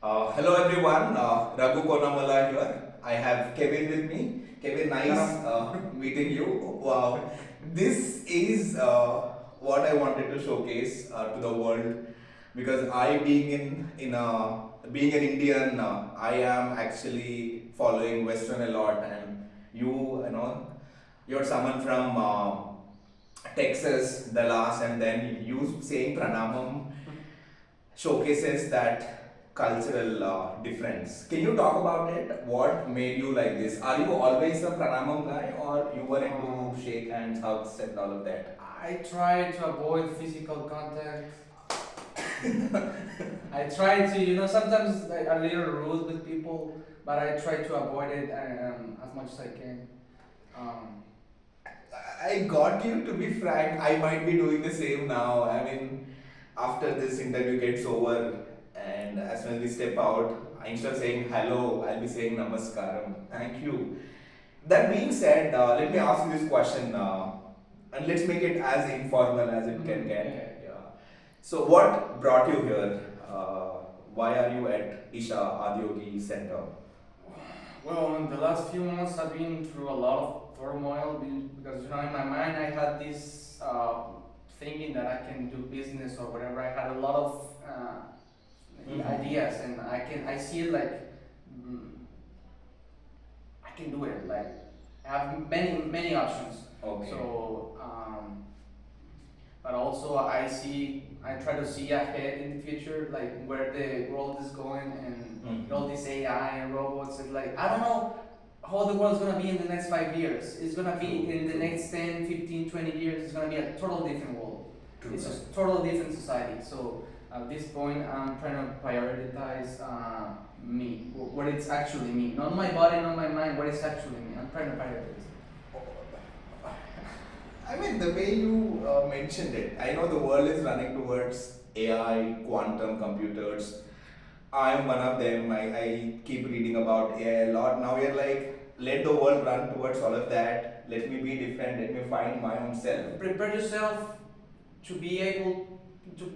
Hello everyone, Raghu Konamala here. I have Kevin with me. Kevin, nice meeting you. Wow, this is what I wanted to showcase to the world because I, being an Indian, I am actually following Western a lot, and you're someone from Texas, Dallas, and then you saying pranamam showcases that cultural difference. Can you talk about it? What made you like this? Are you always a pranamam guy, or you were into shake hands, hugs, and all of that? I try to avoid physical contact. I try to, sometimes I'm a little rude with people, but I try to avoid it as much as I can. Um, I got you, to be frank. I might be doing the same now. I mean, after this interview gets over, and as soon as we step out, instead of saying hello, I'll be saying namaskaram. Thank you. That being said, let me ask you this question, and let's make it as informal as it can get. Yeah. So, what brought you here? Why are you at Isha Yoga Center? well, in the last few months, I've been through a lot of turmoil because, in my mind, I had this thinking that I can do business or whatever. I had a lot of ideas, and I see it like mm, I can do it. Like I have many options. Okay. So, but also I try to see ahead in the future, like where the world is going, and all this AI and robots. It's like I don't know how the world's gonna be in the next 5 years. It's gonna be in the next 10, 15, 20 years. It's gonna be a total different world. True. It's a total different society. So at this point, I'm trying to prioritize me, what it's actually me, not my body, not my mind. What it's actually me. I'm trying to prioritize. I mean, the way you mentioned it, I know the world is running towards AI, quantum computers. I am one of them. I keep reading about AI a lot. Now we're like, let the world run towards all of that. Let me be different. Let me find my own self. Prepare yourself to be able to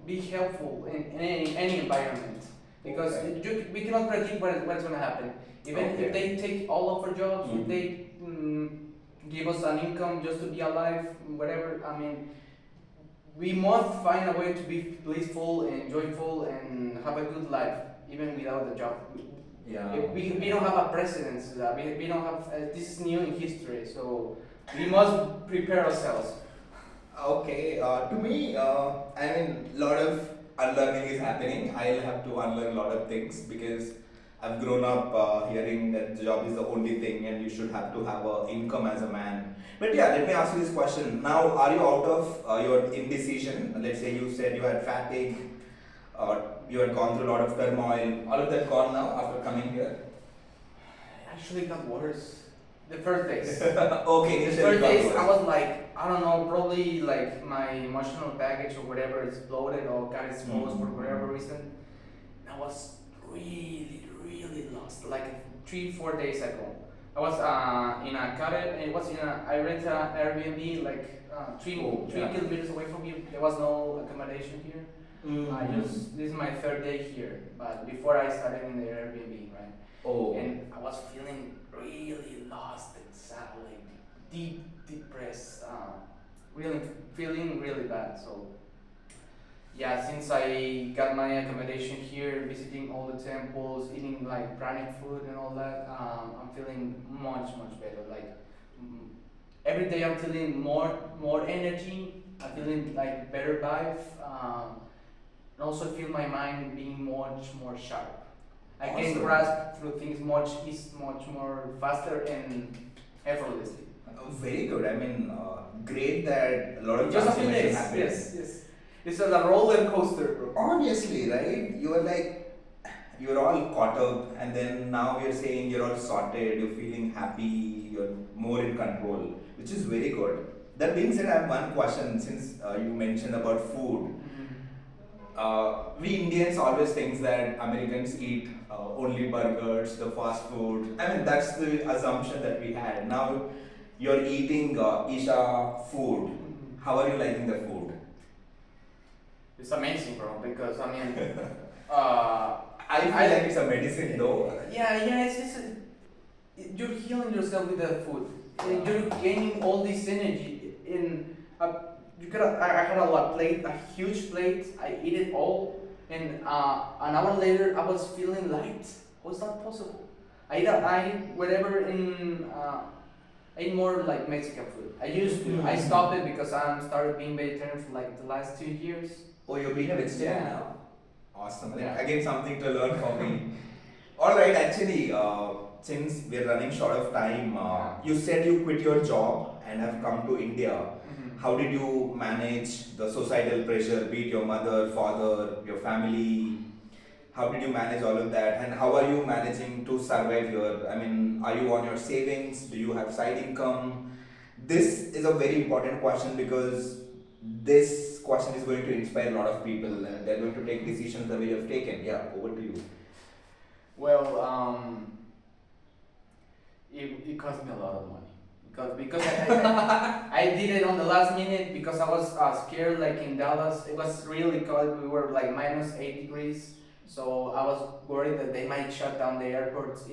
be helpful in any environment, because we cannot predict what's going to happen. Even if they take all of our jobs, if they give us an income just to be alive, whatever, I mean, we must find a way to be blissful and joyful and have a good life even without the job. Yeah. We don't have a precedent to that. We don't have this is new in history, so we must prepare ourselves. Okay, to me, I mean, a lot of unlearning is happening. I'll have to unlearn a lot of things because I've grown up hearing that the job is the only thing and you should have to have an income as a man. But yeah, let me ask you this question. Now, are you out of your indecision? Let's say you said you had fatigue, you had gone through a lot of turmoil. All of that gone now after coming here? It actually got worse. The first days. Okay, The first days I was like, I don't know, probably like my emotional baggage or whatever exploded or got exposed for whatever reason. I was really lost. Like 3-4 days ago, I was in a cottage. I rented an Airbnb like three kilometers away from here. There was no accommodation here. This is my third day here, but before I started in the Airbnb, right? Oh. And I was feeling really lost and sad, like deep depressed, really feeling really bad. So yeah, since I got my accommodation here, visiting all the temples, eating like pranic food and all that, I'm feeling much better. Like every day, I'm feeling more energy. I'm feeling like better vibe, and also feel my mind being much more sharp. I can Awesome. grasp through things much more faster and effortlessly. Very good. I mean, great that a lot of Just a few transformation days. happens. Yes. It's a roller coaster, bro. Honestly, right? You're all caught up, and then now you're saying you're all sorted, you're feeling happy, you're more in control, which is very good. That being said, I have one question since you mentioned about food. We Indians always think that Americans eat only burgers, the fast food. I mean, that's the assumption that we had. Now you're eating Isha food. How are you liking the food? It's amazing, bro. Because I mean, I feel like it's a medicine though. Yeah, it's just you're healing yourself with that food. You're gaining all this energy. I had a huge plate. I ate it all, and an hour later I was feeling light. How is that possible? I ate whatever I ate more like Mexican food. I used to. I stopped it because I started being vegetarian for like the last 2 years. Oh, you're being a vegetarian Yeah. now? Awesome. Yeah. Again, something to learn for me. Alright, actually, since we're running short of time, you said you quit your job and have come to India. Mhm. How did you manage the societal pressure, be it your mother, father, your family? How did you manage all of that? And how are you managing to survive here? I mean, are you on your savings? Do you have side income? This is a very important question because this question is going to inspire a lot of people and they're going to take decisions the way you have taken. Yeah, over to you. Well, it cost me a lot of money because I did it on the last minute because I was scared. Like in Dallas, it was really cold. We were like -8 degrees, so I was worried that they might shut down the airports.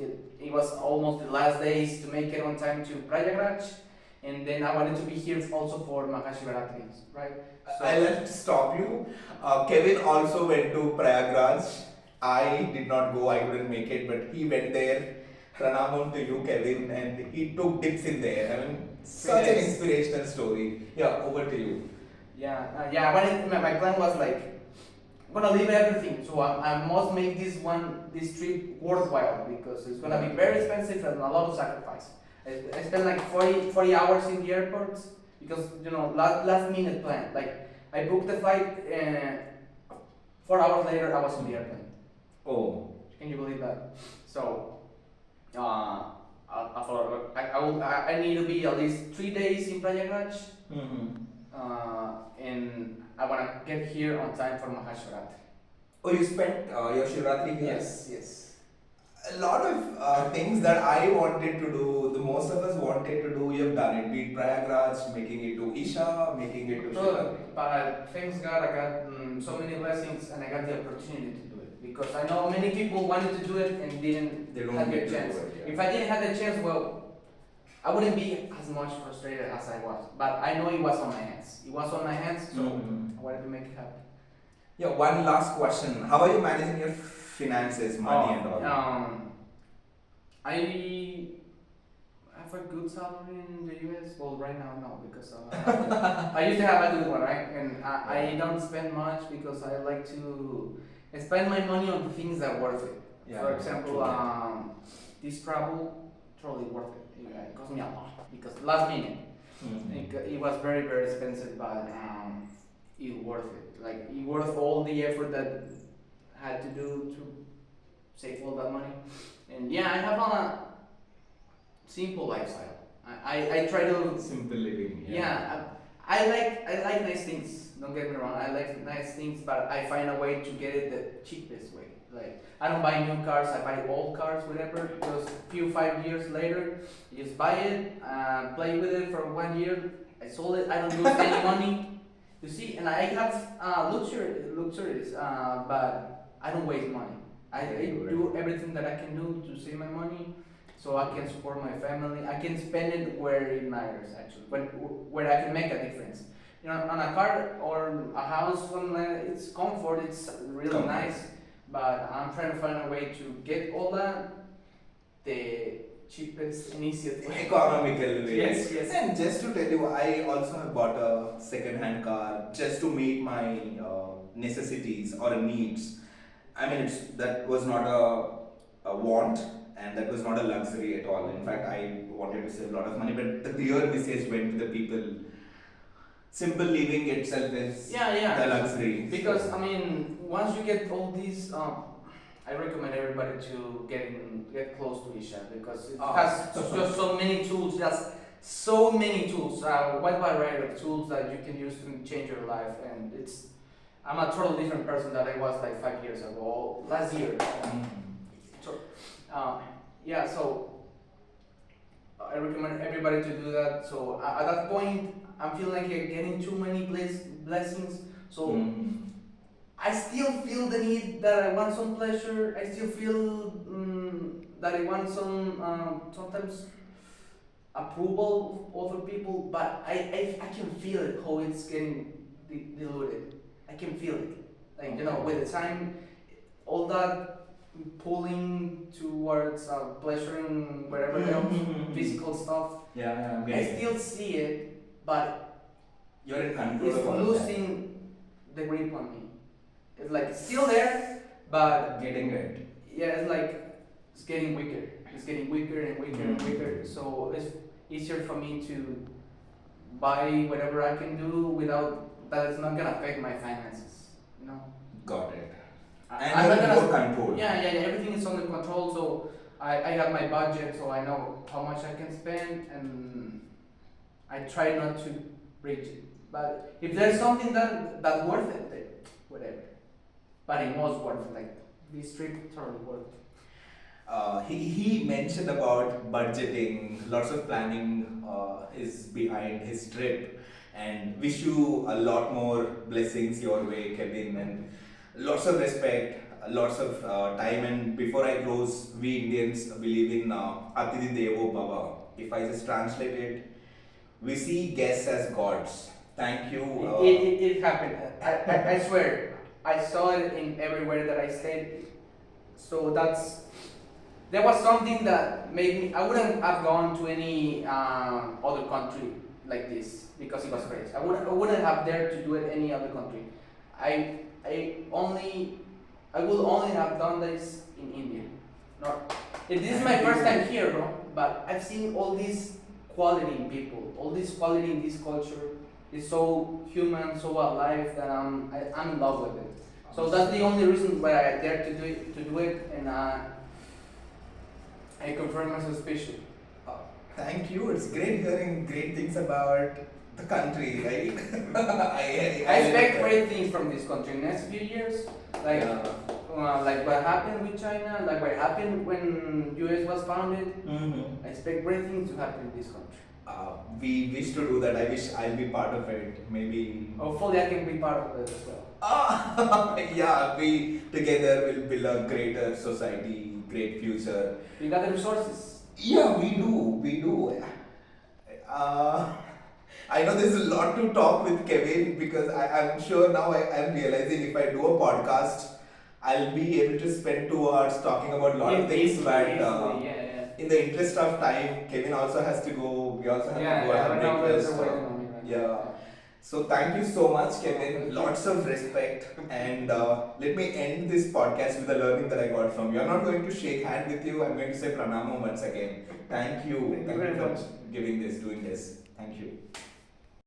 It was almost the last days to make it on time to Prayagraj, and then I wanted to be here also for Mahashivratri, right? So, I'll have to stop you. Kevin also went to Prayagraj. I did not go, I couldn't make it, but he went there. Pranamam to you, Kevin, and he took dips in there. I mean, such an inspirational story. Yeah, over to you. yeah. My plan was like, I'm gonna leave everything, so I must make this trip worthwhile because it's gonna be very expensive and a lot of sacrifice. I spent like 40 hours in the airport because last minute plan. Like I booked the flight and 4 hours later I was on the airplane. Oh. Can you believe that? So. I thought I need to be at least 3 days in Prayagraj, and I want to get here on time for Mahashivratri. Oh, you spent your Shivratri here? Yes. A lot of things that I wanted to do, the most of us wanted to do, you have done it. Be it Prayagraj, making it to Isha, making it to Shivratri. But thanks God, I got so many blessings and I got the opportunity to do it. Because I know many people wanted to do it and didn't have the chance. If I didn't have the chance, well, I wouldn't be as much frustrated as I was. But I know it was on my hands. It was on my hands, so I wanted to make it happen. Yeah, one last question. How are you managing your finances, money and all? I have a good salary in the US. Well, right now, no, because I used to have a good one, right? And I don't spend much because I like to spend my money on things that are worth it. Yeah, for example, this travel, totally worth it. It cost me a lot because last minute. It was very, very expensive, but it worth it. Like it worth all the effort that I had to do to save all that money. And yeah, I have a simple lifestyle. I try to simple living. Yeah, I like nice things. Don't get me wrong. I like nice things, but I find a way to get it the cheapest way. Like I don't buy new cars. I buy old cars, whatever. Because 5 years later, you just buy it, play with it for 1 year. I sold it. I don't lose any money. You see, and I have luxuries, but I don't waste money. I do everything that I can do to save my money, so I can support my family. I can spend it where it matters, actually, where I can make a difference. On a car or a house, it's comfort, it's really nice, but I'm trying to find a way to get all that the cheapest and easiest way. Economical way. Yes. And just to tell you, I also have bought a second-hand car just to meet my necessities or needs. I mean, that was not a want and that was not a luxury at all. In fact, I wanted to save a lot of money, but the clear message went to the people. Simple living itself is the luxury. Because I mean, once you get all these, I recommend everybody to get close to Isha because it has just so many tools. So many tools. Wide variety of tools that you can use to change your life, and I'm a totally different person than I was like 5 years ago, last year. So I recommend everybody to do that. So at that point, I'm feeling like you're getting too many blessings. So I still feel the need that I want some pleasure. I still feel that I want some sometimes approval of other people, but I can feel it how it's getting diluted. I can feel it. Like, you know, with the time, all that pulling towards pleasuring whatever else, physical stuff. Yeah, I'm I getting it. still see it, but You're in control it's of all of losing the grip on me. It's like it's still there, but that. Getting it. yeah, it's like it's getting weaker. It's getting weaker and weaker and weaker. So it's easier for me to buy whatever I can do without that it's not gonna affect my finances. You know. Got it. I'm And not you're gonna. more control. Yeah. Everything is under control. So I have my budget, so I know how much I can spend, and I try not to reach it. But if there's something that's worth it, then whatever. But it was worth it. Like this trip, totally worth it. He mentioned about budgeting, lots of planning is behind his trip, and wish you a lot more blessings your way, Kevin, and lots of respect, lots of time. And before I close, we Indians believe in Atidhi Devo Bhava. If I just translate it, we see guests as gods. Thank you. It happened. I swear. I saw it in everywhere that I stayed. So there was something that made me. I wouldn't have gone to any other country like this because it was crazy. I wouldn't have dared to do it any other country. I would only have done this in India. Not. This is my first time here, bro. But I've seen all this quality in people, all this quality in this culture. It's so human, so alive that I'm in love with it. So that's the only reason why I dared to do it, and I confirm my suspicion. Thank you. It's great hearing great things about the country, right? I expect great things from this country in the next few years, like like what happened with China, like what happened when US was founded. I expect great things to happen in this country. We wish to do that. I wish I'll be part of it. Maybe. Hopefully, I can be part of it as well. Yeah, we together will build a greater society, great future. You got the resources. Yeah, we do. We do. I know there's a lot to talk with Kevin because I'm sure now I'm realizing if I do a podcast, I'll be able to spend 2 hours talking about a lot of things. But in the interest of time, Kevin also has to go. We also have to go have breakfast. Yeah. So thank you so much, Kevin. Lots of respect. And let me end this podcast with the learning that I got from you. I'm not going to shake hand with you. I'm going to say pranamo once again. Thank you. Thank you very much. For doing this. Thank you.